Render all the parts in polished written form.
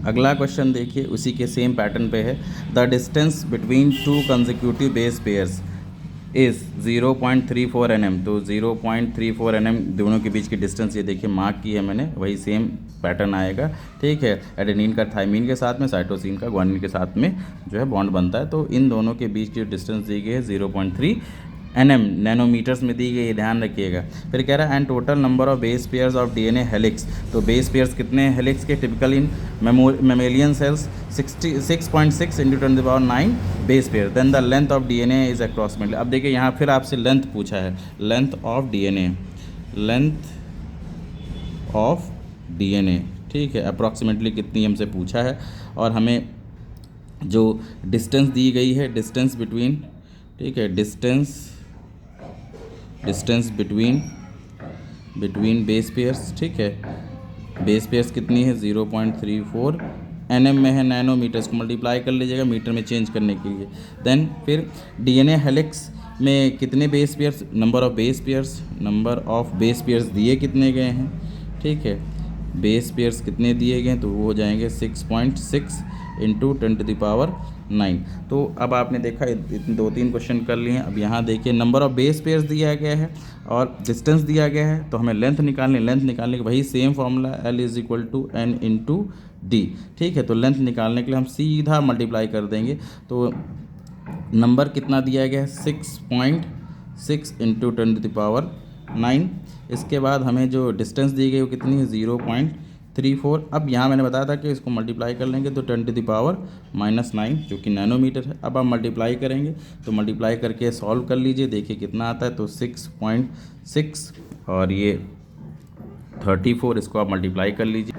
अगला क्वेश्चन देखिए, उसी के सेम पैटर्न पे है। The distance between two consecutive base pairs is 0.34 nm। तो 0.34 nm दोनों के बीच की डिस्टेंस ये देखिए मार्क की है मैंने, वही सेम पैटर्न आएगा। ठीक है, एडेनिन का थाइमिन के साथ में, साइटोसिन का ग्वानिन के साथ में जो है बॉन्ड बनता है। तो इन दोनों के बीच की डिस्टेंस दी गई है 0.3 nm, नैनोमीटर्स में दी गई है, ध्यान रखिएगा। फिर कह रहा है and total number of base pairs of DNA helix. तो बेस पेयर्स कितने हैं हेलिक्स के typical in mammalian cells? 6.6 × 10⁹ base pair. Then the length of DNA is approximately. अब देखिए यहाँ फिर आपसे लेंथ पूछा है, length of DNA, length of DNA. ठीक है, अप्रॉक्सीमेटली कितनी हमसे पूछा है, और हमें जो डिस्टेंस दी गई है, डिस्टेंस बिटवीन, ठीक है, डिस्टेंस बिटवीन बेस पेयर्स। ठीक है, बेस पेयर्स कितनी है? 0.34 nm में है, नैनोमीटर्स को मल्टीप्लाई कर लीजिएगा मीटर में चेंज करने के लिए। देन फिर डीएनए हेलिक्स में कितने base pairs, number of base pairs दिए कितने गए हैं? ठीक है, बेस पेयर्स कितने दिए गए हैं? तो वो हो जाएंगे 6.6 × 10⁹ तो अब आपने देखा 2-3 क्वेश्चन कर लिए हैं। अब यहाँ देखिए नंबर ऑफ बेस पेयर्स दिया गया है और डिस्टेंस दिया गया है, तो हमें लेंथ निकालने के वही same formula L = N × D। ठीक है, तो लेंथ निकालने के लिए हम सीधा मल्टीप्लाई कर देंगे। तो नंबर कितना दिया गया है? 6.6 × 10⁹। इसके बाद हमें जो डिस्टेंस दी गई वो कितनी है? 0.34। अब यहाँ मैंने बताया था कि इसको मल्टीप्लाई कर लेंगे तो 10⁻⁹ जो कि नैनोमीटर है। अब आप मल्टीप्लाई करेंगे तो मल्टीप्लाई करके सॉल्व कर लीजिए, देखिए कितना आता है। तो 6.6 और ये 34, इसको आप मल्टीप्लाई कर लीजिए।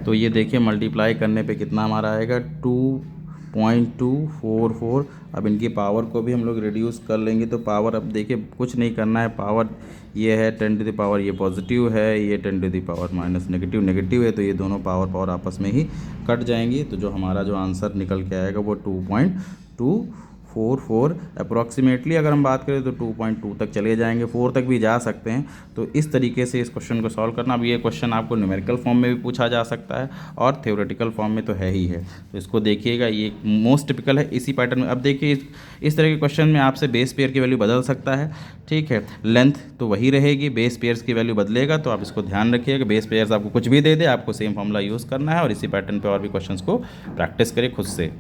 तो ये देखिए मल्टीप्लाई करने पे कितना हमारा आएगा? 2.244। अब इनकी पावर को भी हम लोग रिड्यूस कर लेंगे। तो पावर अब देखिए कुछ नहीं करना है, पावर ये है 10⁻, ये पॉजिटिव है, ये 10⁻- नेगेटिव है, तो ये दोनों पावर आपस में ही कट जाएंगी। तो जो हमारा जो आंसर निकल के आएगा वो 2.244 अप्रॉक्सीमेटली। अगर हम बात करें तो 2.2 तक चले जाएंगे, 4 तक भी जा सकते हैं। तो इस तरीके से इस क्वेश्चन को सॉल्व करना। अब ये क्वेश्चन आपको न्यूमेरिकल फॉर्म में भी पूछा जा सकता है और थ्योरेटिकल फॉर्म में तो है ही है। तो इसको देखिएगा, ये मोस्ट टिपिकल है इसी पैटर्न में। अब देखिए इस तरह के क्वेश्चन में आपसे बेस पेयर की वैल्यू बदल सकता है। ठीक है, लेंथ तो वही रहेगी, बेस पेयर्स की वैल्यू बदलेगा। तो आप इसको ध्यान रखिएगा, बेस पेयर्स आपको कुछ भी दे दे, आपको सेम फॉर्मूला यूज़ करना है और इसी पैटर्न पे और भी क्वेश्चंस को प्रैक्टिस करें खुद से।